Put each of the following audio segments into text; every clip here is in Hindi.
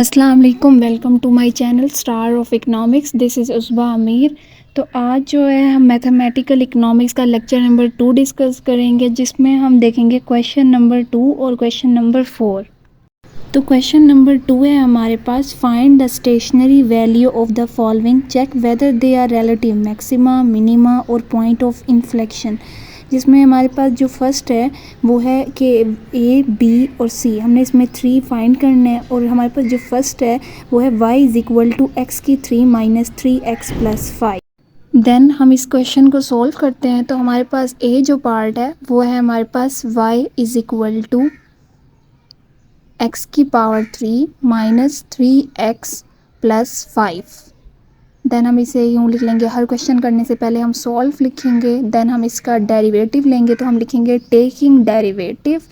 अस्सलाम वालेकुम, welcome to my channel star of economics. This is Usba Amir. तो आज जो है हम मैथमेटिकल इकनॉमिक्स का लेक्चर नंबर 2 डिस्कस करेंगे, जिसमें हम देखेंगे क्वेश्चन नंबर 2 और क्वेश्चन नंबर 4। तो क्वेश्चन नंबर 2 है हमारे पास, find the stationary value of the following, check whether they are relative maxima, minima और पॉइंट ऑफ इन्फ्लेक्शन। जिसमें हमारे पास जो फर्स्ट है वो है कि ए, बी और सी, हमने इसमें 3 फाइंड करने हैं। और हमारे पास जो फर्स्ट है वो है y is equal to x की 3 माइनस 3x प्लस 5। देन हम इस क्वेश्चन को सॉल्व करते हैं। तो हमारे पास ए जो पार्ट है वो है हमारे पास y is equal to x की power 3 minus 3x plus 5। Then हम इसे यूँ लिख लेंगे, हर क्वेश्चन करने से पहले हम सॉल्व लिखेंगे, देन हम इसका डेरिवेटिव लेंगे। तो हम लिखेंगे टेकिंग डेरिवेटिव।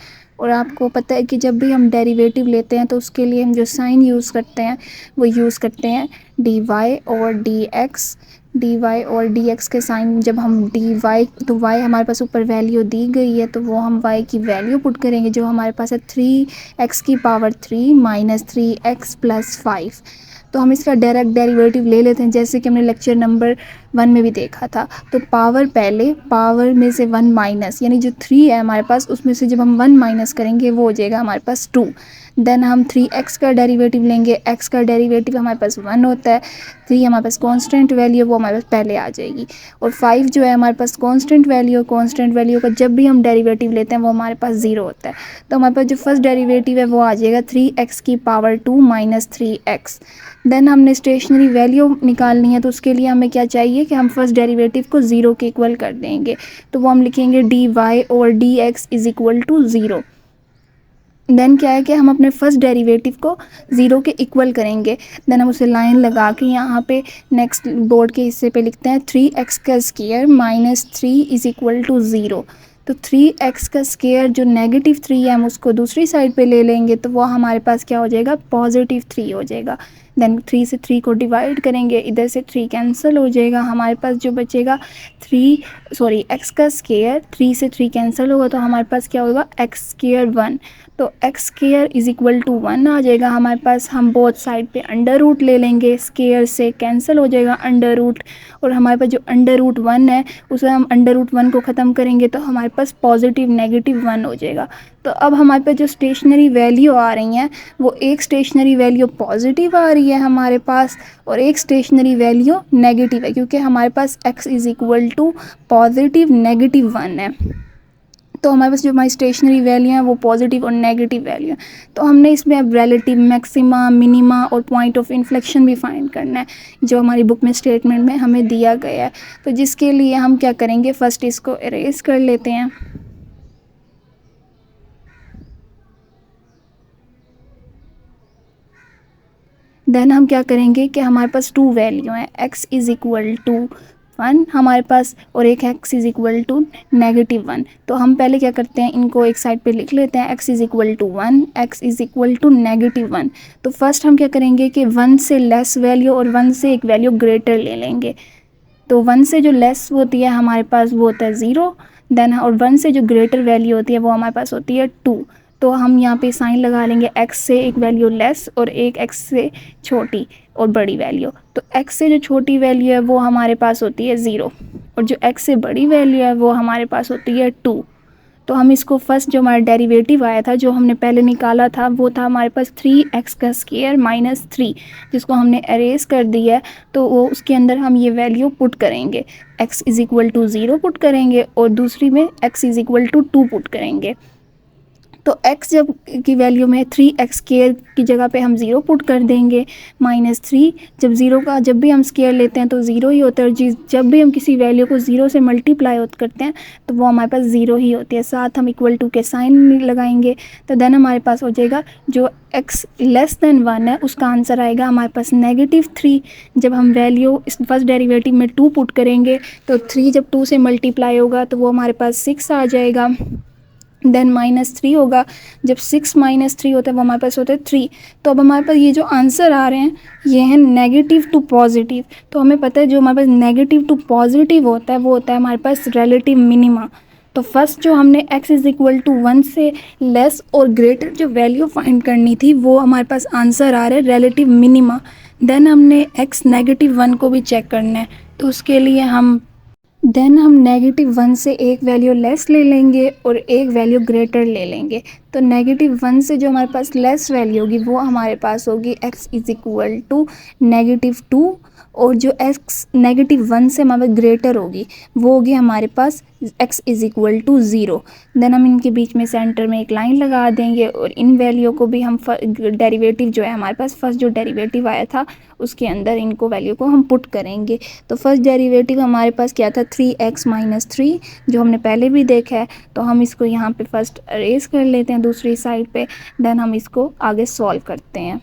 और आपको पता है कि जब भी हम डेरिवेटिव लेते हैं तो उसके लिए हम जो साइन यूज़ करते हैं वो यूज़ करते हैं डी वाई और डी एक्स के साइन। जब हम डी वाई, तो वाई हमारे पास ऊपर वैल्यू दी गई है तो वो हम वाई की वैल्यू पुट करेंगे, जो हमारे पास है 3x की पावर 3 माइनस 3x प्लस 5। तो हम इसका डायरेक्ट डेरिवेटिव ले लेते हैं, जैसे कि हमने लेक्चर नंबर 1 में भी देखा था। तो पावर पहले, पावर में से 1 माइनस, यानी जो 3 है हमारे पास उसमें से जब हम 1 माइनस करेंगे वो हो जाएगा हमारे पास 2। देन हम 3x का डेरिवेटिव लेंगे, x का डेरिवेटिव हमारे पास 1 होता है, 3 हमारे पास कांस्टेंट वैल्यू वो हमारे पास पहले आ जाएगी। और 5 जो है हमारे पास कांस्टेंट वैल्यू का जब भी हम डेरिवेटिव लेते हैं वो हमारे पास 0 होता है। तो हमारे पास जो फर्स्ट डेरिवेटिव है वो आ जाएगा 3x की पावर 2 माइनस 3x। देन हमने स्टेशनरी वैल्यू निकालनी है, तो उसके लिए हमें क्या चाहिए कि हम फर्स्ट डेरिवेटिव को 0 के इक्वल कर देंगे। तो वो हम लिखेंगे डी वाई और d x is equal to 0। Then क्या है कि हम अपने फर्स्ट डेरिवेटिव को 0 के इक्वल करेंगे। देन हम उसे लाइन लगा के यहाँ पे नेक्स्ट बोर्ड के हिस्से पे लिखते हैं 3x का square minus 3 is equal to 0। तो 3x का स्क्वायर जो नेगेटिव 3 है हम उसको दूसरी साइड पे ले लेंगे, तो वो हमारे पास क्या हो जाएगा, पॉजिटिव 3 हो जाएगा। देन 3 से 3 को डिवाइड करेंगे, इधर से 3 कैंसिल हो जाएगा, हमारे पास जो बचेगा x का स्क्वायर, 3 से 3 कैंसिल होगा तो हमारे पास क्या होगा, x स्क्वायर 1। तो x square is equal to 1 आ जाएगा हमारे पास। हम बोथ साइड पे अंडर रूट ले लेंगे, स्क्वायर से कैंसिल हो जाएगा अंडर रूट, और हमारे पास जो अंडर रूट 1 है उसे हम अंडर रूट 1 को ख़त्म करेंगे तो हमारे पास पॉजिटिव नेगेटिव 1 हो जाएगा। तो अब हमारे पास जो स्टेशनरी वैल्यू आ रही हैं वो एक स्टेशनरी वैल्यू पॉजिटिव आ रही है हमारे पास और एक स्टेशनरी वैल्यू नेगेटिव है, क्योंकि हमारे पास x is equal to positive negative 1 है। तो हमारे पास जो हमारी स्टेशनरी वैल्यू है वो पॉजिटिव और नेगेटिव वैल्यू है। तो हमने इसमें अब रिलेटिव मैक्सिमा, मिनिमा और पॉइंट ऑफ इन्फ्लेक्शन भी फाइंड करना है, जो हमारी बुक में स्टेटमेंट में हमें दिया गया है। तो जिसके लिए हम क्या करेंगे, फर्स्ट इसको इरेज कर लेते हैं। देन हम क्या करेंगे कि हमारे पास 2 वैल्यू हैं, x इज़ इक्वल टू 1 हमारे पास और एक x is equal to negative 1। तो हम पहले क्या करते हैं, इनको एक साइड पे लिख लेते हैं, x is equal to 1, x is equal to negative 1। तो फर्स्ट हम क्या करेंगे कि 1 से लेस वैल्यू और 1 से एक वैल्यू ग्रेटर ले लेंगे। तो 1 से जो लेस होती है हमारे पास वो होता है 0। देन और 1 से जो ग्रेटर वैल्यू होती है वो हमारे पास होती है 2। तो हम यहाँ पे साइन लगा लेंगे, x से एक वैल्यू लेस और एक x से छोटी और बड़ी वैल्यू। तो x से जो छोटी वैल्यू है वो हमारे पास होती है 0 और जो x से बड़ी वैल्यू है वो हमारे पास होती है 2। तो हम इसको फर्स्ट जो हमारा डेरिवेटिव आया था, जो हमने पहले निकाला था, वो था हमारे पास 3x का स्क्वायर माइनस 3, जिसको हमने अरेज कर दिया है। तो वो उसके अंदर हम ये वैल्यू पुट करेंगे, x is equal to 0 put करेंगे और दूसरी में x is equal to 2 put करेंगे। तो x जब की वैल्यू में 3x स्क्वायर की जगह पे हम 0 पुट कर देंगे, माइनस 3 जब 0 का जब भी हम स्क्वायर लेते हैं तो 0 ही होता है, और जब भी हम किसी वैल्यू को 0 से मल्टीप्लाई करते हैं तो वो हमारे पास 0 ही होती है। साथ हम इक्वल टू के साइन लगाएंगे, तो देन हमारे पास हो जाएगा जो x लेस देन 1 है उसका आंसर आएगा हमारे पास नेगेटिव 3। जब हम वैल्यू इस फर्स्ट डेरिवेटिव में 2 पुट करेंगे तो 3 जब 2 से मल्टीप्लाई होगा तो वो हमारे पास 6 आ जाएगा। देन माइनस 3 होगा, जब 6 माइनस 3 होता है वो हमारे पास होता है 3। तो अब हमारे पास ये जो आंसर आ रहे हैं ये हैं नेगेटिव टू पॉजिटिव। तो हमें पता है जो हमारे पास नेगेटिव टू पॉजिटिव होता है वो होता है हमारे पास रिलेटिव मिनिमा। तो फर्स्ट जो हमने x इज़ इक्वल टू 1 से लेस और ग्रेटर जो वैल्यू फाइंड करनी थी वो हमारे पास आंसर आ रहा है रिलेटिव मिनिमा। देन हमने x -1 को भी चेक करना है, तो उसके लिए हम -1 से एक वैल्यू लेस ले लेंगे और एक वैल्यू ग्रेटर ले लेंगे। तो -1 से जो हमारे पास लेस वैल्यू होगी वो हमारे पास होगी x इज़ इक्वल टू -2, और जो x -1 से हमारे पास ग्रेटर होगी वो होगी हमारे पास x is equal to 0। Then हम इनके बीच में सेंटर में एक लाइन लगा देंगे और इन वैल्यू को भी हम डेरिवेटिव जो है हमारे पास फर्स्ट जो डेरिवेटिव आया था उसके अंदर इनको वैल्यू को हम पुट करेंगे। तो फर्स्ट डेरिवेटिव हमारे पास क्या था 3x - 3, जो हमने पहले भी देखा है। तो हम इसको यहाँ पे फर्स्ट अरेज कर लेते हैं दूसरी साइड पे, देन हम इसको आगे सॉल्व करते हैं।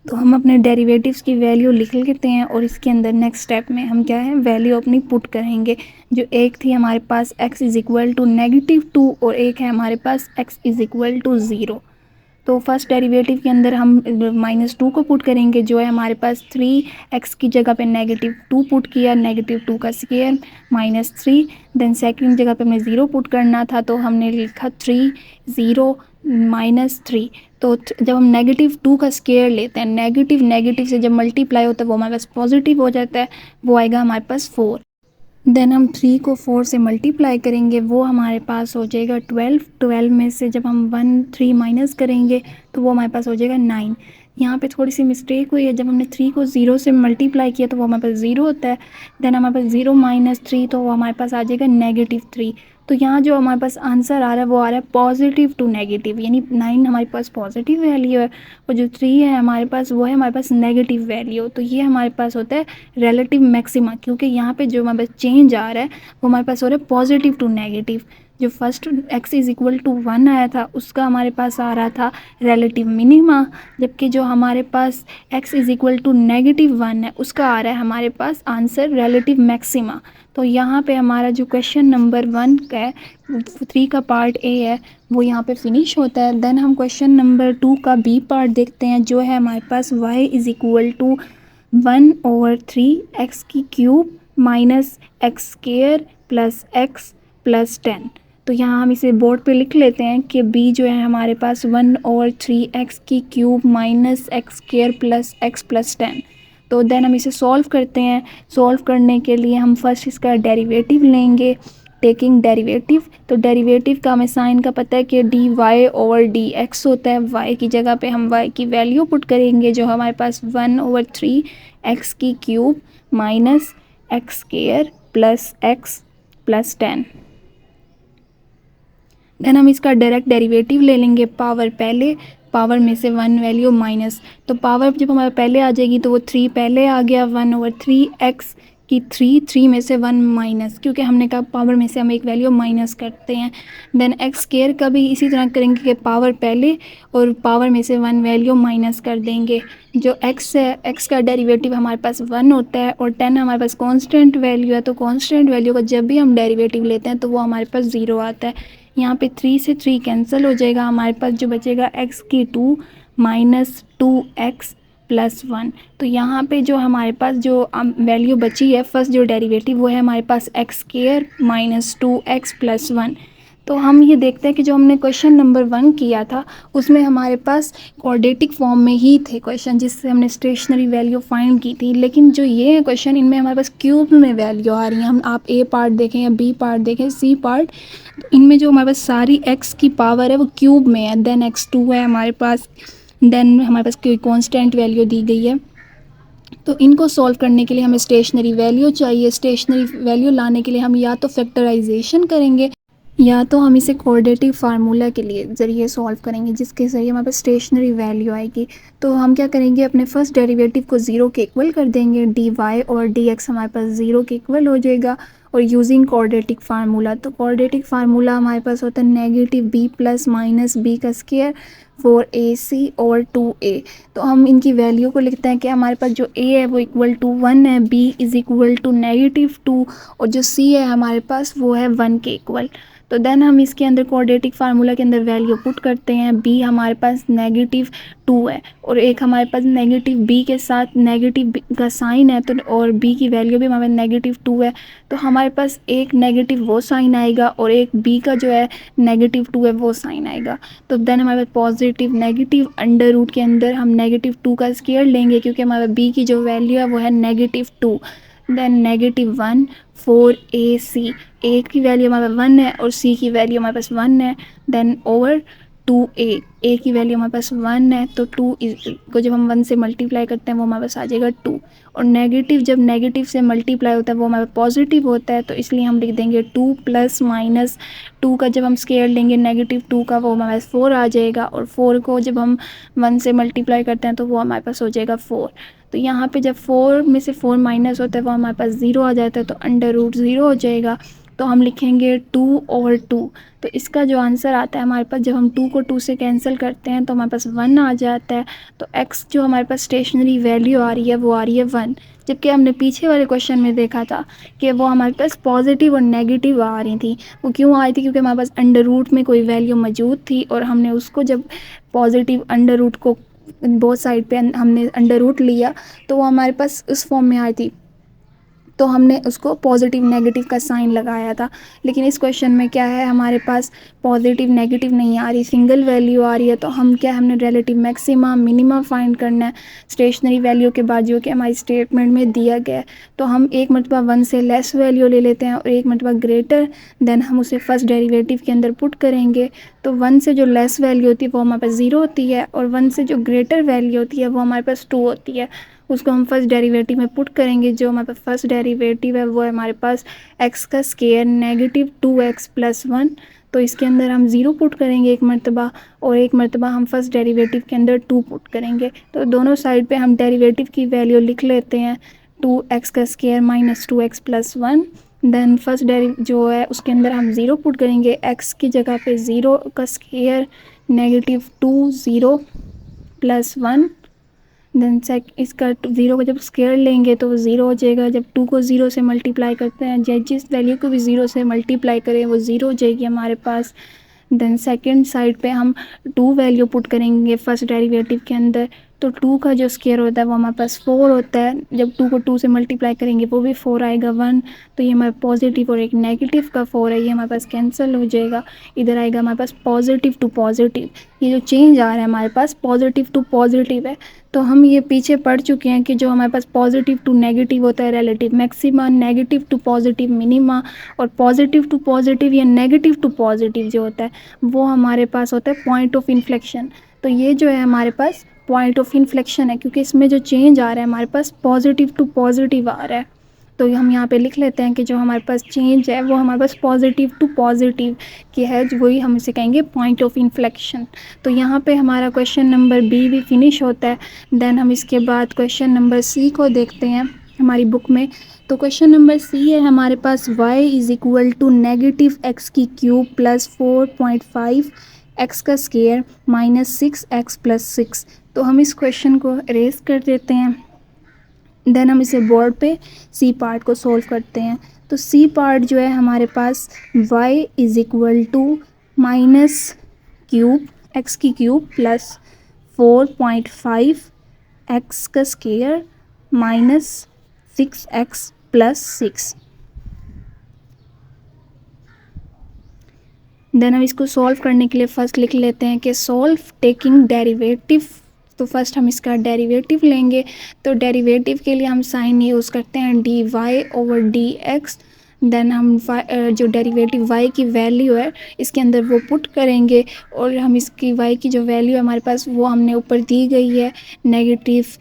तो हम अपने डेरिवेटिव्स की वैल्यू लिख लेते हैं और इसके अंदर नेक्स्ट स्टेप में हम क्या है वैल्यू अपनी पुट करेंगे। जो एक थी हमारे पास x इज़ इक्वल टू -2 और एक है हमारे पास x इज़ इक्वल टू 0। तो फर्स्ट डेरिवेटिव के अंदर हम -2 को पुट करेंगे, जो है हमारे पास 3x की जगह पे -2 पुट किया, -2 का स्क्वायर -3। देन सेकंड जगह पे हमें 0 पुट करना था, तो हमने लिखा 3 0 -3। तो जब हम -2 का स्क्वायर लेते हैं, नेगेटिव से जब मल्टीप्लाई होता है वो हमारे पास पॉजिटिव हो जाता है, वो आएगा हमारे पास 4। देन हम 3 को 4 से मल्टीप्लाई करेंगे, वो हमारे पास हो जाएगा 12 में से जब हम 3 माइनस करेंगे तो वो हमारे पास हो जाएगा 9। यहाँ पे थोड़ी सी मिस्टेक हुई है, जब हमने 3 को 0 से मल्टीप्लाई किया तो वो हमारे पास 0 होता है। देन हमारे पास 0 - 3 तो वो हमारे पास आ जाएगा -3। तो यहाँ जो हमारे पास आंसर आ रहा है वो आ रहा है पॉजिटिव टू नेगेटिव, यानी 9 हमारे पास पॉजिटिव वैल्यू है और जो 3 है हमारे पास वो है हमारे पास नेगेटिव वैल्यू। तो ये हमारे पास होता है रिलेटिव मैक्सिमा, क्योंकि यहाँ पे जो हमारे पास चेंज आ रहा है वो हमारे पास हो रहा है पॉजिटिव टू नेगेटिव। जो first x is equal to 1 आया था उसका हमारे पास आ रहा था रिलेटिव मिनिमा, जबकि जो हमारे पास x इज़ इक्वल टू -1 है उसका आ रहा है हमारे पास आंसर रिलेटिव मैक्सिमा। तो यहाँ पे हमारा जो क्वेश्चन नंबर 1 का है 3 का पार्ट ए है वो यहाँ पे फिनिश होता है। देन हम क्वेश्चन नंबर 2 का बी पार्ट देखते हैं, जो है हमारे पास y is equal to 1/3 - x square plus x plus 10। तो यहाँ हम इसे बोर्ड पे लिख लेते हैं कि b जो है हमारे पास 1/3 minus x square plus x plus 10। तो देन हम इसे सॉल्व करते हैं। सॉल्व करने के लिए हम फर्स्ट इसका डेरिवेटिव लेंगे, टेकिंग डेरिवेटिव। तो डेरिवेटिव का हमें साइन का पता है कि dy/dx होता है। y की जगह पे हम y की वैल्यू पुट करेंगे, जो हमारे पास 1/3 minus x square plus x plus 10। Then हम इसका डायरेक्ट डेरिवेटिव ले लेंगे, पावर पहले, पावर में से 1 वैल्यू माइनस। तो पावर जब हमारे पहले आ जाएगी तो वो 3 पहले आ गया, 1/3x की 3 में से 1 माइनस, क्योंकि हमने कहा पावर में से हम एक वैल्यू माइनस करते हैं। देन x स्क्वायर का भी इसी तरह करेंगे कि पावर पहले और पावर में से 1 वैल्यू माइनस कर देंगे। जो x है, x का डेरिवेटिव हमारे पास 1 होता है और 10 हमारे पास कांस्टेंट वैल्यू है। तो कांस्टेंट वैल्यू का जब भी हम डेरिवेटिव लेते हैं तो वो हमारे पास 0 आता है। यहाँ पे 3 से 3 कैंसिल हो जाएगा, हमारे पास जो बचेगा x की 2 माइनस 2x प्लस 1। तो यहाँ पे जो हमारे पास जो वैल्यू बची है फर्स्ट जो डेरिवेटिव वो है हमारे पास x square minus 2x plus 1। तो हम ये देखते हैं कि जो हमने क्वेश्चन नंबर 1 किया था उसमें हमारे पास क्वाड्रेटिक फॉर्म में ही थे क्वेश्चन, जिससे हमने स्टेशनरी वैल्यू फाइंड की थी। लेकिन जो ये है क्वेश्चन, इनमें हमारे पास क्यूब में वैल्यू आ रही है। हम आप ए पार्ट देखें या बी पार्ट देखें, सी पार्ट, तो इनमें जो हमारे पास सारी x की पावर है वो क्यूब में है। देन x2 है हमारे पास, देन हमारे पास कोई कॉन्स्टेंट वैल्यू दी गई है। तो इनको सॉल्व करने के लिए हमें स्टेशनरी वैल्यू चाहिए। स्टेशनरी वैल्यू लाने के लिए हम या तो फैक्टराइजेशन करेंगे या तो हम इसे क्वाड्रेटिक फार्मूला के लिए ज़रिए सॉल्व करेंगे, जिसके ज़रिए हमारे पास स्टेशनरी वैल्यू आएगी। तो हम क्या करेंगे, अपने फर्स्ट डेरिवेटिव को 0 के इक्वल कर देंगे, dy और dx हमारे पास 0 के इक्वल हो जाएगा। और यूजिंग क्वाड्रेटिक फार्मूला, तो क्वाड्रेटिक फार्मूला हमारे पास होता है -b प्लस माइनस b का स्क्वायर 4ac और 2a। तो हम इनकी वैल्यू को लिखते हैं कि हमारे पास जो a है वो इक्वल टू 1 है, b इज़ इक्वल टू -2 और जो c है हमारे पास वो है 1 के इक्वल। तो देन हम इसके अंदर क्वाड्रेटिक फार्मूला के अंदर वैल्यू पुट करते हैं। b हमारे पास -2 है और एक हमारे पास नेगेटिव b के साथ नेगेटिव का साइन है, तो और b की वैल्यू भी हमारे -2 है, तो हमारे पास एक नेगेटिव वो साइन आएगा और एक b का जो है -2 है वो साइन आएगा। तो देन हमारे पास पॉजिटिव नेगेटिव अंडर रूट के अंदर हम -2 का स्क्वायर लेंगे क्योंकि हमारे b की जो वैल्यू है वो है -2। देन -1 4ac, a की वैल्यू हमारे पास 1 है और c की वैल्यू हमारे पास 1 है। देन ओवर 2a की वैल्यू हमारे पास 1 है, तो 2 को जब हम 1 से मल्टीप्लाई करते हैं वो हमारे पास आ जाएगा 2। और नेगेटिव जब नेगेटिव से मल्टीप्लाई होता है वो हमारे पॉजिटिव होता है, तो इसलिए हम लिख देंगे 2 प्लस -2 का जब हम स्क्वायर लेंगे -2 का वो हमारे पास 4 आ जाएगा और 4 को जब हम 1 से मल्टीप्लाई करते हैं तो वो हमारे पास हो जाएगा 4। तो यहाँ पे जब 4 में से 4 माइनस होता है वो हमारे पास 0 आ जाता है, तो अंडर रूट 0 हो जाएगा। तो हम लिखेंगे 2 ओवर 2। तो इसका जो आंसर आता है हमारे पास, जब हम 2 को 2 से कैंसिल करते हैं तो हमारे पास 1 आ जाता है। तो x जो हमारे पास स्टेशनरी वैल्यू आ रही है वो आ रही है 1, जबकि हमने पीछे वाले क्वेश्चन में देखा था कि वो हमारे पास पॉजिटिव और नेगेटिव आ रही थी। वो क्यों आई थी? क्योंकि हमारे पास अंडर रूट में कोई वैल्यू मौजूद थी और हमने उसको जब पॉजिटिव अंडर रूट को बोथ साइड पे हमने अंडर रूट लिया तो वो हमारे पास उस फॉर्म में आई थी, तो हमने उसको पॉजिटिव नेगेटिव का साइन लगाया था। लेकिन इस क्वेश्चन में क्या है, हमारे पास पॉजिटिव नेगेटिव नहीं आ रही, सिंगल वैल्यू आ रही है। तो हम क्या, हमने रिलेटिव मैक्सिमा मिनिमा फाइंड करना है स्टेशनरी वैल्यू के बाद जो कि हमारी स्टेटमेंट में दिया गया है। तो हम एक मरतबा 1 से लेस वैल्यू ले लेते हैं और एक मरतबा ग्रेटर, देन हम उसे फर्स्ट डेरिवेटिव के अंदर पुट करेंगे। तो 1 से जो लेस वैल्यू होती है वो हमारे पास 0 होती है और 1 से जो ग्रेटर वैल्यू होती है वो हमारे पास 2 होती है। उसको हम फर्स्ट डेरिवेटिव में पुट करेंगे। जो हमारे पास फर्स्ट डेरिवेटिव है वो है हमारे पास x का स्क्वायर -2x + 1। तो इसके अंदर हम 0 पुट करेंगे एक मरतबा और एक मरतबा हम फर्स्ट डेरिवेटिव के अंदर 2 पुट करेंगे। तो दोनों साइड पे हम डेरिवेटिव की वैल्यू लिख लेते हैं, 2x का स्क्वायर -2x + 1। देन फर्स्ट जो है उसके अंदर हम 0 पुट करेंगे, x की जगह पे 0 का स्क्वायर -2 0 + 1। देन इसका 0 का जब स्क्वायर लेंगे तो वो 0 हो जाएगा। जब 2 को 0 से मल्टीप्लाई करते हैं, जिस वैल्यू को भी 0 से मल्टीप्लाई करें वो 0 हो जाएगी हमारे पास। देन सेकंड साइड पे हम 2 वैल्यू पुट करेंगे फर्स्ट डेरिवेटिव के अंदर। तो 2 का जो स्क्वायर होता है वो हमारे पास 4 होता है। जब 2 को 2 से मल्टीप्लाई करेंगे वो भी 4 आएगा 1। तो ये हमारे पॉजिटिव और एक नेगेटिव का 4 है, ये हमारे पास कैंसिल हो जाएगा। इधर आएगा हमारे पास पॉजिटिव टू पॉजिटिव, ये जो चेंज आ रहा है हमारे पास पॉजिटिव टू पॉजिटिव है। तो हम ये पीछे पढ़ चुके हैं कि जो हमारे पास पॉजिटिव टू नेगेटिव होता है relative maxima, negative to positive minima, और पॉजिटिव टू पॉजिटिव या नेगेटिव टू पॉजिटिव जो होता है वो हमारे पास होता है पॉइंट ऑफ इन्फ्लेक्शन। तो ये जो है हमारे पास पॉइंट ऑफ इन्फ्लेक्शन है, क्योंकि इसमें जो चेंज आ रहा है हमारे पास पॉजिटिव टू पॉजिटिव आ रहा है। तो हम यहाँ पे लिख लेते हैं कि जो हमारे पास चेंज है वो हमारे पास पॉजिटिव टू पॉजिटिव की है, वही हम इसे कहेंगे पॉइंट ऑफ इन्फ्लेक्शन। तो यहाँ पे हमारा क्वेश्चन नंबर बी भी फिनिश होता है। देन हम इसके बाद क्वेश्चन नंबर सी को देखते हैं हमारी बुक में। तो क्वेश्चन नंबर सी है हमारे पास y is equal to -x³ + 4.5 x का स्क्वायर -6x + 6। तो हम इस क्वेश्चन को अरेज कर देते हैं। देन हम इसे बोर्ड पे सी पार्ट को सॉल्व करते हैं। तो सी पार्ट जो है हमारे पास y is equal to -3 + 4.5 x का स्क्वायर -6x + 6। देन हम इसको सॉल्व करने के लिए फर्स्ट लिख लेते हैं कि सॉल्व टेकिंग डेरिवेटिव। तो फर्स्ट हम इसका डेरिवेटिव लेंगे। तो डेरिवेटिव के लिए हम साइन यूज़ करते हैं dy/dx। देन हम जो डेरिवेटिव y की वैल्यू है इसके अंदर वो पुट करेंगे और हम इसकी y की जो वैल्यू है हमारे पास वो हमने ऊपर दी गई है -x³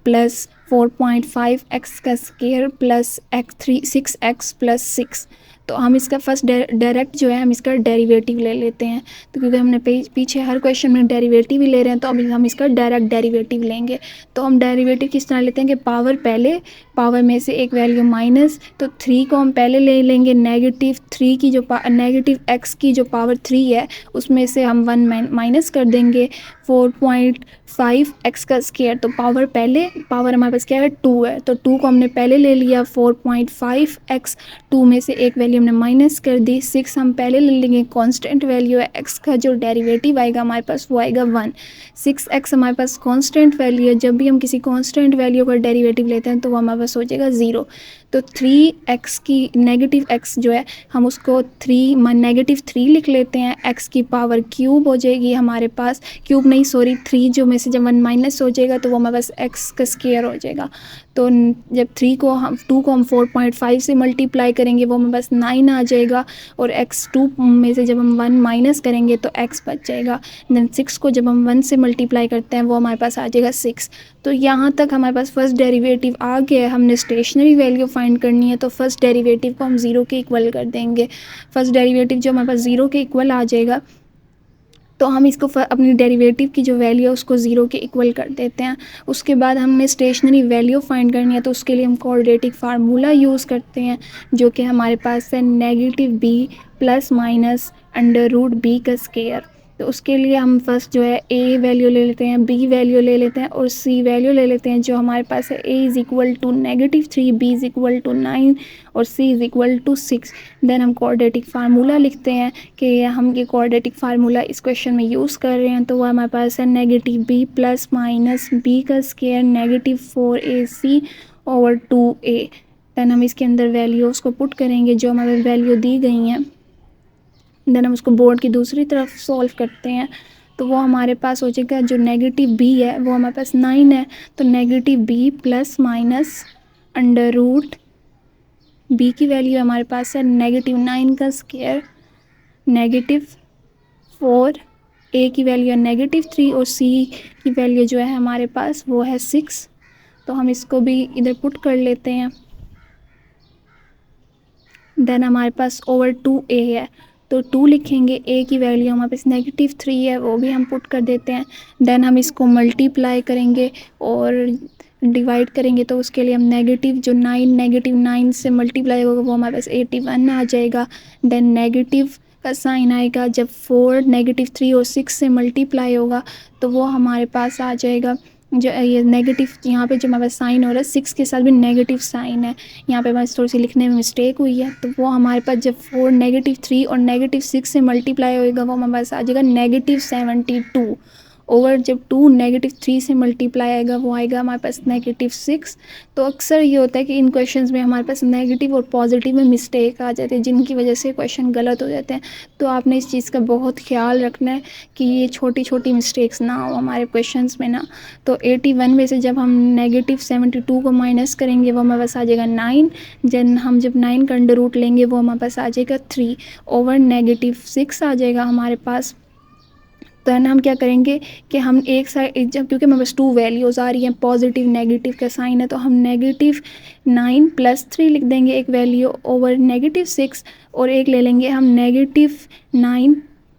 + 4.5 x का स्क्वायर + 6x + 6। तो हम इसका फर्स्ट डायरेक्ट जो है हम इसका डेरिवेटिव ले लेते हैं। तो क्योंकि हमने पीछे हर क्वेश्चन में डेरिवेटिव ही ले रहे हैं तो अब हम इसका डायरेक्ट डेरिवेटिव लेंगे। तो हम डेरिवेटिव किस तरह लेते हैं कि पावर पहले, पावर में से एक वैल्यू माइनस, तो 3 को हम पहले ले लेंगे, नेगेटिव 3 की जो नेगेटिव x की जो पावर 3 है उसमें से हम 1 माइनस कर देंगे, 4.5 x का स्क्वायर। तो पावर पहले, पावर हमारे पास क्या है 2 है, तो 2 को हमने पहले ले लिया, 4.5 x, 2 में से एक वैल्यू हमने माइनस कर दी, 6 हम पहले ले लेंगे, कांस्टेंट वैल्यू है, x का जो डेरिवेटिव आएगा हमारे पास वो आएगा 1। 6x हमारे पास कांस्टेंट वैल्यू है, जब भी हम किसी कांस्टेंट वैल्यू का डेरिवेटिव लेते हैं तो वो हमारे पास हो जाएगा 0। तो 3x की नेगेटिव x जो है हम उसको नेगेटिव 3 लिख लेते हैं, x की पावर क्यूब हो जाएगी हमारे पास, क्यूब नहीं सॉरी 3 जो में से जब 1 माइनस हो जाएगा तो वो हमारे पास x का स्क्वायर हो जाएगा। तो जब 2 को हम 4.5 से मल्टीप्लाई करेंगे वो हमारे पास 9 आ जाएगा, और x2 में से जब हम 1 माइनस करेंगे तो x बच जाएगा। देन 6 को जब हम 1 से मल्टीप्लाई करते हैं वो हमारे पास आ जाएगा 6। तो यहाँ तक हमारे पास फर्स्ट डेरिवेटिव आ गया है। हमने स्टेशनरी वैल्यू फाइंड करनी है तो फर्स्ट डेरिवेटिव को हम 0 के इक्वल कर देंगे। फर्स्ट डेरिवेटिव जो हमारे पास 0 के इक्वल आ जाएगा तो हम इसको अपनी डेरिवेटिव की जो वैल्यू है उसको 0 के इक्वल कर देते हैं। उसके बाद हमने स्टेशनरी वैल्यू फाइंड करनी है तो उसके लिए हम क्वाड्रेटिक फार्मूला यूज़ करते हैं जो कि हमारे पास है negative b plus minus under root b का स्क्वायर। तो उसके लिए हम फर्स्ट जो है a वैल्यू ले लेते हैं, b वैल्यू ले लेते हैं और c वैल्यू ले लेते हैं। जो हमारे पास है a is equal to -3, b is equal to 9 और c is equal to 6। Then हम क्वाड्रेटिक फार्मूला लिखते हैं कि हम ये क्वाड्रेटिक फार्मूला इस क्वेश्चन में यूज़ कर रहे हैं। तो वो हमारे पास है negative b plus minus b का square negative 4ac over 2a। Then हम इसके अंदर वैल्यूज़ को पुट करेंगे जो हमारे वैल्यू दी गई हैं। देन हम उसको बोर्ड की दूसरी तरफ सॉल्व करते हैं तो वो हमारे पास हो जाएगा, जो नेगेटिव b है वो हमारे पास 9 है, तो negative b plus minus under root b की वैल्यू हमारे पास है नेगेटिव 9 का स्क्वायर नेगेटिव 4, a की वैल्यू है नेगेटिव 3 और c की वैल्यू जो है हमारे पास वो है 6। तो हम इसको भी इधर पुट कर लेते हैं। देन हमारे पास ओवर 2a है तो 2 लिखेंगे, a की वैल्यू हमारे पास नेगेटिव 3 है वो भी हम पुट कर देते हैं। देन हम इसको मल्टीप्लाई करेंगे और डिवाइड करेंगे तो उसके लिए हम नेगेटिव 9 से मल्टीप्लाई होगा वो हमारे पास 81 आ जाएगा। देन नेगेटिव का साइन आएगा जब 4 नेगेटिव 3 और 6 से मल्टीप्लाई होगा तो वो हमारे पास आ जाएगा, जो ये नेगेटिव यहाँ पे जो हमारे पास साइन हो रहा है 6 के साथ भी नेगेटिव साइन है, यहाँ पे बस थोड़ी सी लिखने में मिस्टेक हुई है। तो वो हमारे पास जब 4 नेगेटिव 3 और नेगेटिव 6 से मल्टीप्लाई होएगा वो हमारे पास आ जाएगा नेगेटिव 72 ओवर जब 2 नेगेटिव 3 से मल्टीप्लाई आएगा वो आएगा हमारे पास नेगेटिव 6। तो अक्सर ये होता है कि इन क्वेश्चंस में हमारे पास नेगेटिव और पॉजिटिव में मिस्टेक आ जाती है जिनकी वजह से क्वेश्चन गलत हो जाते हैं। तो आपने इस चीज़ का बहुत ख्याल रखना है कि ये छोटी छोटी मिस्टेक्स ना हो हमारे क्वेश्चंस में ना। तो 81 में से जब हम नेगेटिव 72 को माइनस करेंगे वो हमारे पास आ जाएगा 9। जब हम 9 का अंडर रूट लेंगे वो हमारे पास आ जाएगा 3 ओवर नेगेटिव 6 आ जाएगा हमारे पास। तो है ना, हम क्या करेंगे कि हम एक साइड जब क्योंकि हमारे पास 2 वैल्यूज़ आ रही हैं, पॉजिटिव नेगेटिव का साइन है, तो हम नेगेटिव 9 प्लस 3 लिख देंगे एक वैल्यू ओवर नेगेटिव 6 और एक ले लेंगे हम नेगेटिव 9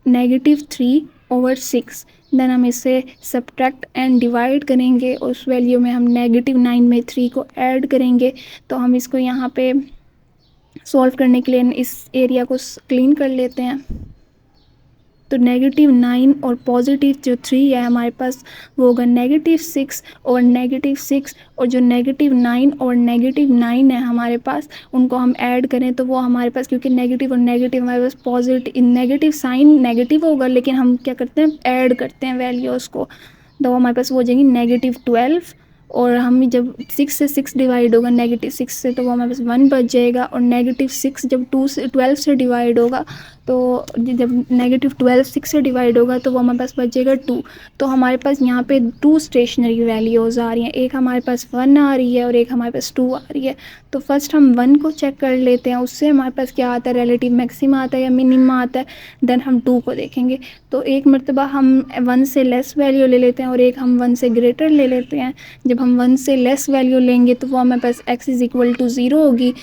नेगेटिव 3 ओवर 6। देन हम इसे सब्ट्रैक्ट एंड डिवाइड करेंगे और उस वैल्यू में हम नेगेटिव 9 में 3 को ऐड करेंगे। तो हम इसको यहाँ पे सॉल्व करने के लिए इस एरिया को क्लीन कर लेते हैं। तो नेगेटिव 9 और पॉजिटिव जो 3 है हमारे पास वो होगा नेगेटिव 6 और नेगेटिव 6, और जो नेगेटिव 9 और नेगेटिव 9 है हमारे पास उनको हम ऐड करें तो वो हमारे पास, क्योंकि नेगेटिव और नेगेटिव हमारे पास पॉजिटिव नेगेटिव साइन नेगेटिव होगा लेकिन हम क्या करते हैं ऐड करते हैं वैल्यूज़ को, तो हमारे पास वो हो जाएंगी नेगेटिव 12। और हम जब 6 से 6 डिवाइड होगा नेगेटिव 6 से तो वो हमारे पास 1 बच जाएगा। और नेगेटिव 6 जब 12 से डिवाइड होगा तो जब नेगेटिव 12 6 से डिवाइड होगा तो वो हमारे पास बच जाएगा 2। तो हमारे पास यहाँ पे 2 स्टेशनरी वैल्यूज़ आ रही हैं, एक हमारे पास 1 आ रही है और एक हमारे पास 2 आ रही है। तो फर्स्ट हम 1 को चेक कर लेते हैं, उससे हमारे पास क्या आता है रिलेटिव मैक्सिमा आता है या मिनिमा आता है। देन हम 2 को देखेंगे, तो एक मरतबा हम 1 से लेस वैल्यू ले लेते हैं और एक हम 1 से ग्रेटर ले लेते हैं। जब हम 1 से लेस वैल्यू लेंगे तो वो हमारे पास x इज़ इक्वल टू 0 होगी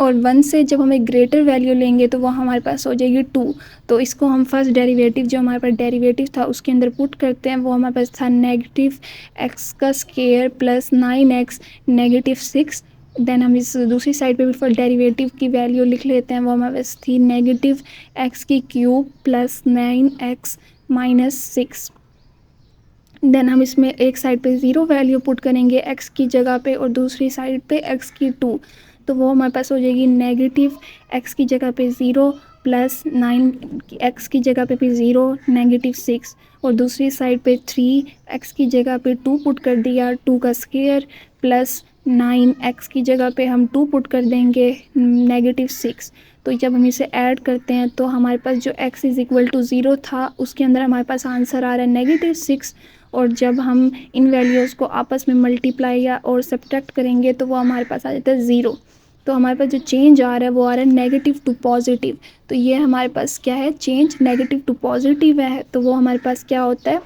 और 1 से जब हम एक ग्रेटर वैल्यू लेंगे तो वो हमारे पास हो जाएगी 2। तो इसको हम फर्स्ट डेरिवेटिव जो हमारे पास डेरिवेटिव था उसके अंदर पुट करते हैं। वो हमारे पास था नेगेटिव एक्स का square plus 9x negative 6। Then हम इस दूसरी साइड पे भी फर्स्ट डेरिवेटिव की वैल्यू लिख लेते हैं। वो हमारे पास थी नेगेटिव एक्स की cube plus 9x minus 6। Then हम इसमें एक साइड पे ज़ीरो वैल्यू पुट करेंगे x की जगह पे और दूसरी साइड पे x की 2। तो वो हमारे पास हो जाएगी नेगेटिव x की जगह पे 0 प्लस 9x की जगह पे भी 0 नेगेटिव 6 और दूसरी साइड पे 3x की जगह पे 2 पुट कर दिया 2 का स्क्वायर प्लस 9x की जगह पे हम 2 पुट कर देंगे नेगेटिव 6। तो जब हम इसे ऐड करते हैं तो हमारे पास जो x इज़ इक्वल टू 0 था उसके अंदर हमारे पास आंसर आ रहा है नेगेटिव 6। और जब हम इन वैल्यूज़ को आपस में मल्टीप्लाई या और सब्ट्रैक्ट करेंगे तो वो हमारे पास आ जाता है 0। तो हमारे पास जो चेंज आ रहा है वो आ रहा है नेगेटिव टू पॉजिटिव। तो ये हमारे पास क्या है, चेंज नेगेटिव टू पॉजिटिव है। तो वो हमारे पास क्या होता है,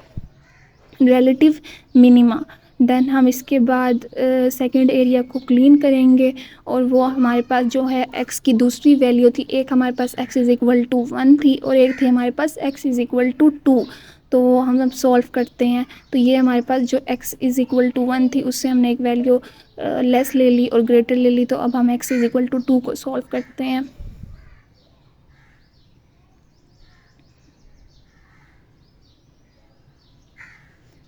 रिलेटिव मिनिमा। देन हम इसके बाद सेकंड एरिया को क्लीन करेंगे और वो हमारे पास जो है x की दूसरी वैल्यू थी, एक हमारे पास x इज़ इक्वल टू 1 थी और एक थी हमारे पास x इज़ इक्वल टू 2। तो हम अब सॉल्व करते हैं। तो ये हमारे पास जो x इज़ इक्वल टू 1 थी उससे हमने एक वैल्यू लेस ले ली और ग्रेटर ले ली। तो अब हम x इज़ इक्वल टू 2 को सॉल्व करते हैं।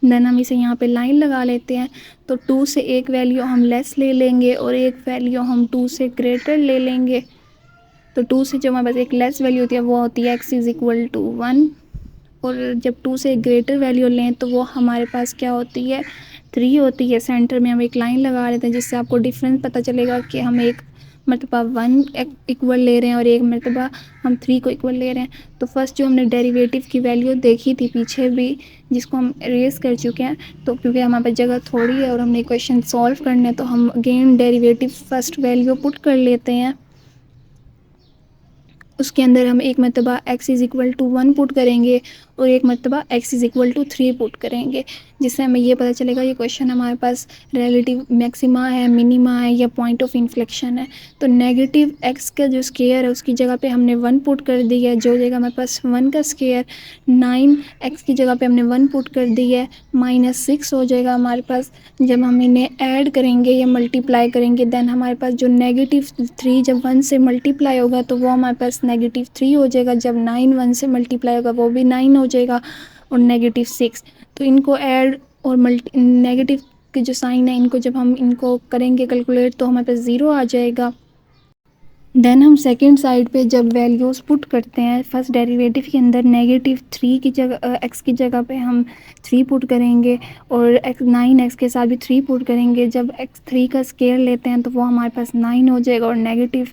देन हम इसे यहाँ पे लाइन लगा लेते हैं। तो 2 से एक वैल्यू हम लेस ले लेंगे और एक वैल्यू हम 2 से ग्रेटर ले लेंगे। तो 2 से जो हमारे पास एक लेस वैल्यू होती है वो होती है x इज़ इक्वल टू 1 और जब 2 से एक ग्रेटर वैल्यू लें तो वो हमारे पास क्या होती है, 3 होती है। सेंटर में हम एक लाइन लगा लेते हैं जिससे आपको डिफरेंस पता चलेगा कि हम एक मरतबा 1 इक्वल ले रहे हैं और एक मरतबा हम 3 को इक्वल ले रहे हैं। तो फर्स्ट जो हमने डेरिवेटिव की वैल्यू देखी थी पीछे भी, जिसको हम इरेज कर चुके हैं, तो क्योंकि हमारे पास जगह थोड़ी है और हमने क्वेश्चन सॉल्व करने हैं तो हम again derivative first value put कर लेते हैं। उसके अंदर हम एक मरतबा x is equal to 1 put करेंगे और एक मरतबा x is equal to 3 put करेंगे, जिससे हमें ये पता चलेगा ये क्वेश्चन हमारे पास रिलेटिव मैक्सिमा है, मिनिमा है या पॉइंट ऑफ इन्फ्लेक्शन है। तो नेगेटिव x का जो स्क्वायर है उसकी जगह पे हमने 1 पुट कर दी है, जो जगह हमारे पास 1 का स्क्वायर 9x की जगह पे हमने 1 पुट कर दी है, माइनस 6 हो जाएगा हमारे पास। जब हम इन्हें ऐड करेंगे या मल्टीप्लाई करेंगे देन हमारे पास जो नेगेटिव 3 जब 1 से मल्टीप्लाई होगा तो वो हमारे पास नेगेटिव 3 हो जाएगा। जब 9 1 से मल्टीप्लाई होगा वो भी 9 हो जाएगा और नेगेटिव 6। तो इनको ऐड और नेगेटिव के जो साइन है इनको जब हम इनको करेंगे कैलकुलेट तो हमारे पास 0 आ जाएगा। देन हम सेकेंड साइड पे जब वैल्यूज़ पुट करते हैं फर्स्ट डेरिवेटिव के अंदर नेगेटिव 3 की जगह x की जगह पे हम 3 पुट करेंगे और 9x के साथ भी 3 पुट करेंगे। जब x 3 का स्क्वायर लेते हैं तो वो हमारे पास 9 हो जाएगा और नेगेटिव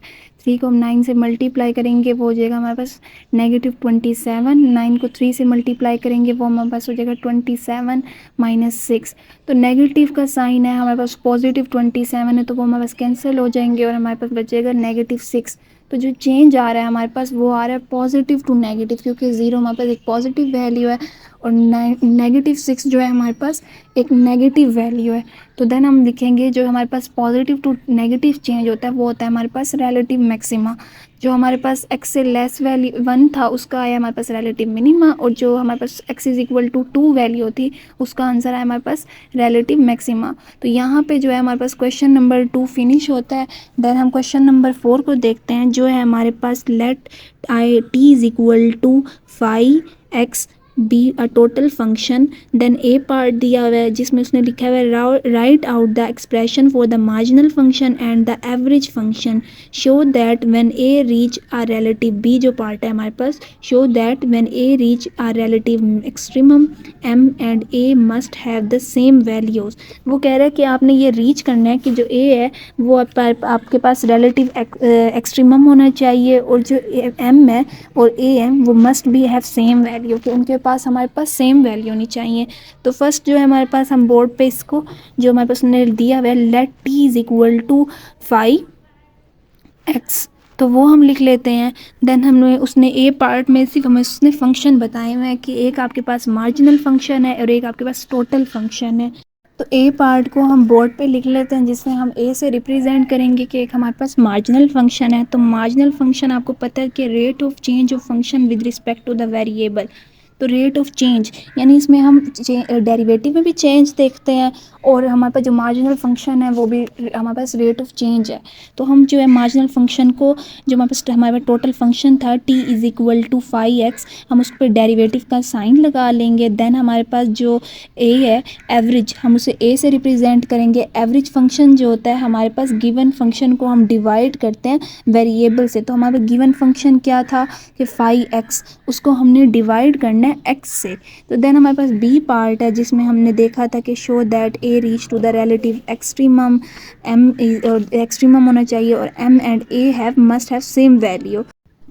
3 को हम 9 से मल्टीप्लाई करेंगे वो हो जाएगा हमारे पास नेगेटिव 27। 9 को 3 से मल्टीप्लाई करेंगे वो हमारे पास हो जाएगा 27 माइनस 6। तो नेगेटिव का साइन है हमारे पास, पॉजिटिव 27 है तो वो हमारे पास कैंसिल हो जाएंगे और हमारे पास बचेगा नेगेटिव 6। तो जो चेंज आ रहा है हमारे पास वो आ रहा है पॉजिटिव टू नेगेटिव, क्योंकि 0 हमारे पास एक पॉजिटिव वैल्यू है और नेगेटिव 6 जो है हमारे पास एक नेगेटिव वैल्यू है। तो देन हम लिखेंगे जो हमारे पास पॉजिटिव टू नेगेटिव चेंज होता है वो होता है हमारे पास रिलेटिव मैक्सिमा। जो हमारे पास x से लेस वैल्यू 1 था उसका आया हमारे पास रिलेटिव मिनिमा और जो हमारे पास x is equal to 2 value थी उसका आंसर आया हमारे पास रिलेटिव मैक्सिमा। तो यहाँ पे जो है हमारे पास क्वेश्चन नंबर 2 फिनिश होता है। देन हम क्वेश्चन नंबर 4 को देखते हैं जो है हमारे पास let t is equal to 5x be a total function. Then A part दिया हुआ है जिसमें उसने लिखा हुआ है write out the expression for the marginal function and the average function, show that when A reach a relative, B जो पार्ट है हमारे पास, show that when A reach a relative extremum M and A must have the same values. वो कह रहा है कि आपने ये रीच करना है कि जो ए है वो आपके पास रिलेटिव एक्सट्रीमम होना चाहिए और जो एम है और ए है वो must be have same value, कि उनके पास हमारे पास सेम वैल्यू होनी चाहिए। तो फर्स्ट जो है हमारे पास हम बोर्ड पे इसको जो हमारे पास ने दिया हुआ है let T is equal to 5x, तो वो हम लिख लेते हैं। देन हमने उसने ए पार्ट में सिर्फ हमें उसने फंक्शन बताए हुए हैं कि एक आपके पास मार्जिनल फंक्शन है और एक आपके पास टोटल फंक्शन है। तो ए पार्ट को हम बोर्ड पे लिख लेते हैं, जिसमें हम ए से रिप्रेजेंट करेंगे कि एक हमारे पास मार्जिनल फंक्शन है। तो मार्जिनल फंक्शन आपको पता है कि rate of change of function with respect to the variable. तो रेट ऑफ चेंज यानी इसमें हम डेरिवेटिव में भी चेंज देखते हैं, और हमारे पास जो मार्जिनल फंक्शन है वो भी हमारे पास रेट ऑफ चेंज है। तो हम जो है मार्जिनल फंक्शन को, जो हमारे पास टोटल फंक्शन था t is equal to 5x, हम उस पर डेरिवेटिव का साइन लगा लेंगे। देन हमारे पास जो a है एवरेज, हम उसे a से रिप्रेजेंट करेंगे। एवरेज फंक्शन जो होता है हमारे पास गिवन फंक्शन को हम डिवाइड करते हैं वेरिएबल से। तो हमारे गिवन फंक्शन क्या था कि 5x, उसको हमने डिवाइड करना है x से। तो देन हमारे पास b पार्ट है, जिसमें हमने देखा था कि show that a reach to the relative extremum, m extremum होना चाहिए और m and a have must have same value.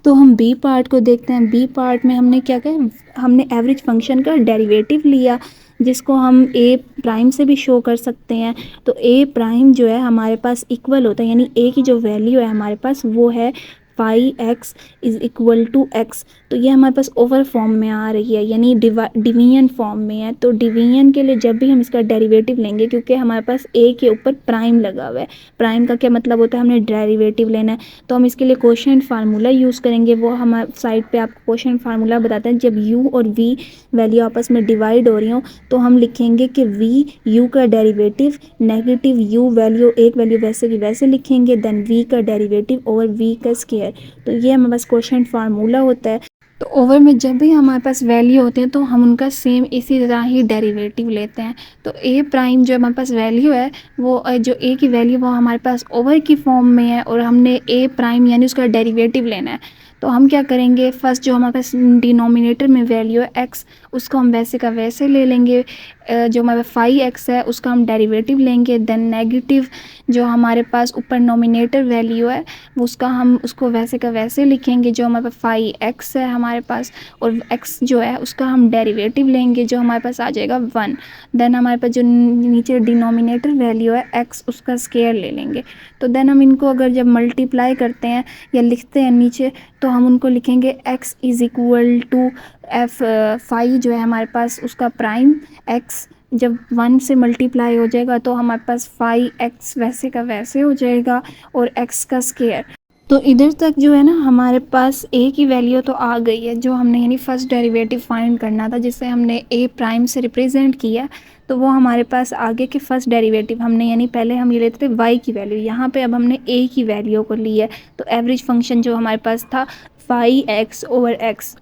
तो हम बी पार्ट को देखते हैं। बी पार्ट में हमने क्या किया, हमने एवरेज फंक्शन का डेरिवेटिव लिया, जिसको हम ए प्राइम से भी शो कर सकते हैं। तो ए प्राइम जो है हमारे पास इक्वल होता है, यानी ए की जो वैल्यू है हमारे पास वो है 5x is equal to x। तो ये हमारे पास ओवर फॉर्म में आ रही है, यानी डिवीजन फॉर्म में है। तो डिवीजन के लिए जब भी हम इसका डेरिवेटिव लेंगे, क्योंकि हमारे पास a के ऊपर प्राइम लगा हुआ है, प्राइम का क्या मतलब होता है, हमने डेरिवेटिव लेना है। तो हम इसके लिए क्वोशिएंट फार्मूला यूज़ करेंगे। वो हमारे साइड पे आपको क्वोशिएंट फार्मूला बताते हैं। जब u और v वैल्यू आपस में डिवाइड हो रही हो, तो हम लिखेंगे कि v u का डेरिवेटिव नेगेटिव u वैल्यू, एक वैल्यू वैसे की वैसे लिखेंगे, देन v का डेरिवेटिव ओवर v का स्क्वायर। तो ये हमारे पास क्वोशिएंट फार्मूला होता है। तो ओवर में जब भी हमारे पास वैल्यू होते हैं तो हम उनका सेम इसी तरह ही डेरिवेटिव लेते हैं। तो ए प्राइम जो हमारे पास वैल्यू है, वो जो ए की वैल्यू वो हमारे पास ओवर की फॉर्म में है, और हमने ए प्राइम यानी उसका डेरिवेटिव लेना है। तो हम क्या करेंगे, फर्स्ट जो हमारे पास डिनोमिनेटर में वैल्यू है x, उसको हम वैसे का वैसे ले लेंगे। जो हमारे 5x है उसका हम डेरिवेटिव लेंगे। देन नेगेटिव जो हमारे पास ऊपर नोमिनेटर वैल्यू है, उसका हम उसको वैसे का वैसे लिखेंगे, जो हमारे पास 5x है हमारे पास, और x जो है उसका हम डेरिवेटिव लेंगे, जो हमारे पास आ जाएगा 1। देन हमारे पास जो नीचे डिनोमिनेटर वैल्यू है x, उसका स्क्वायर ले लेंगे। तो देन हम इनको अगर जब मल्टीप्लाई करते हैं या लिखते हैं नीचे, तो हम उनको लिखेंगे x is equal to f 5 जो है हमारे पास उसका प्राइम x, जब 1 से मल्टीप्लाई हो जाएगा तो हमारे पास 5x वैसे का वैसे हो जाएगा, और x का स्क्वायर। तो इधर तक जो है ना हमारे पास a की वैल्यू तो आ गई है, जो हमने यानी फर्स्ट डेरिवेटिव फाइंड करना था, जिससे हमने a प्राइम से रिप्रेजेंट किया। तो वो हमारे पास आगे के फर्स्ट डेरिवेटिव हमने, यानी पहले हम ये लेते थे y की वैल्यू, यहाँ पे अब हमने a की वैल्यू को ली है। तो एवरेज फंक्शन जो हमारे पास था 5x ओवर x।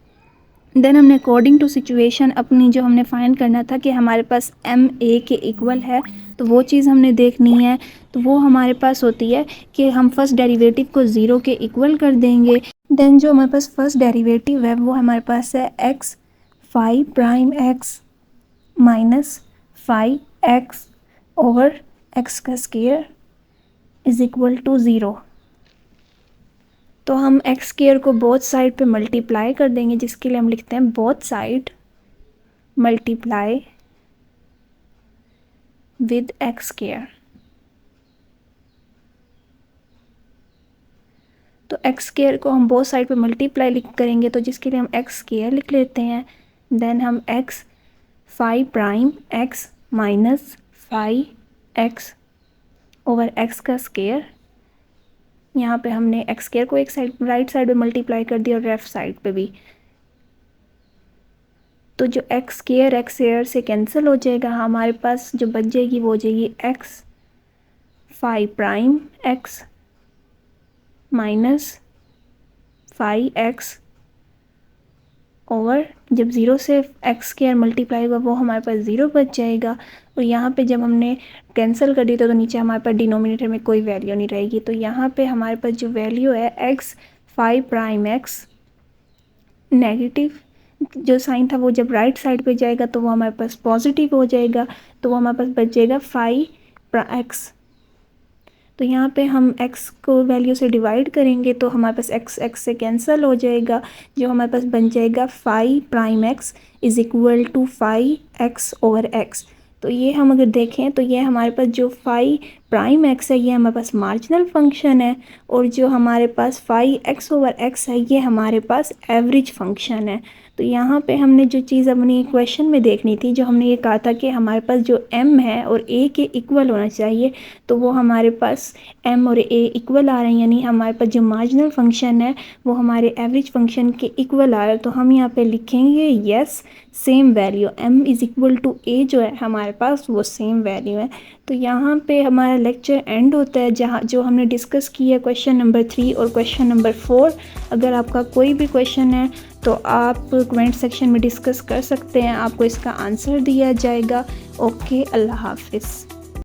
देन हमने अकॉर्डिंग टू सिचुएशन अपनी जो हमने फाइंड करना था कि हमारे पास m a के इक्वल है, तो वो चीज़ हमने देखनी है। तो वो हमारे पास होती है कि हम फर्स्ट डेरिवेटिव को 0 के इक्वल कर देंगे। देन जो हमारे पास फर्स्ट डेरिवेटिव है वो हमारे पास है x 5 prime x minus 5x over x का स्क्वायर इज़ इक्वल टू 0। तो हम एक्स स्क्वायर को बोथ साइड पे मल्टीप्लाई कर देंगे, जिसके लिए हम लिखते हैं both side multiply with x square. तो एक्स स्क्वायर को हम बोथ साइड पे मल्टीप्लाई लिख करेंगे, तो जिसके लिए हम एक्स स्क्वायर लिख लेते हैं। देन हम x 5 prime x minus 5x over x का स्क्वायर, यहाँ पे हमने एक्स स्क्वायर को एक साइड राइट साइड पे मल्टीप्लाई कर दिया और लेफ्ट साइड पे भी। तो जो एक्स स्क्वायर से कैंसिल हो जाएगा, हमारे पास जो बच जाएगी वो हो जाएगी x 5 prime x minus 5x over, जब 0 से एक्स स्क्वायर मल्टीप्लाई होगा वो हमारे पास 0 बच जाएगा। और यहाँ पे जब हमने कैंसिल कर दी तो नीचे हमारे पास डिनोमिनेटर में कोई वैल्यू नहीं रहेगी। तो यहाँ पे हमारे पास जो वैल्यू है x 5 प्राइम x, नेगेटिव जो साइन था वो जब राइट साइड पे जाएगा तो वो हमारे पास पॉजिटिव हो जाएगा, तो वो हमारे पास बच जाएगा 5x। तो यहाँ पे हम x को वैल्यू से डिवाइड करेंगे तो हमारे पास x से कैंसिल हो जाएगा, जो हमारे पास बन जाएगा 5 prime x is equal to 5x over x। तो ये हम अगर देखें तो ये हमारे पास जो 5 प्राइम एक्स है ये हमारे पास मार्जिनल फंक्शन है, और जो हमारे पास फाई एक्स ओवर एक्स है ये हमारे पास एवरेज फंक्शन है। तो यहाँ पे हमने जो चीज़ अपनी क्वेश्चन में देखनी थी, जो हमने ये कहा था कि हमारे पास जो m है और a के इक्वल होना चाहिए, तो वो हमारे पास m और a इक्वल आ रहे हैं, यानी हमारे पास जो मार्जिनल फंक्शन है वो हमारे एवरेज फंक्शन के इक्वल आ रहा है। तो हम यहाँ पे लिखेंगे yes same value m is equal to a जो है हमारे पास वो सेम वैल्यू है। तो यहाँ पे हमारा लेक्चर एंड होता है, जहाँ जो हमने डिस्कस किया क्वेश्चन नंबर 3 और क्वेश्चन नंबर 4। अगर आपका कोई भी क्वेश्चन है तो आप कमेंट सेक्शन में डिस्कस कर सकते हैं, आपको इसका आंसर दिया जाएगा। ओके, अल्लाह हाफिज़।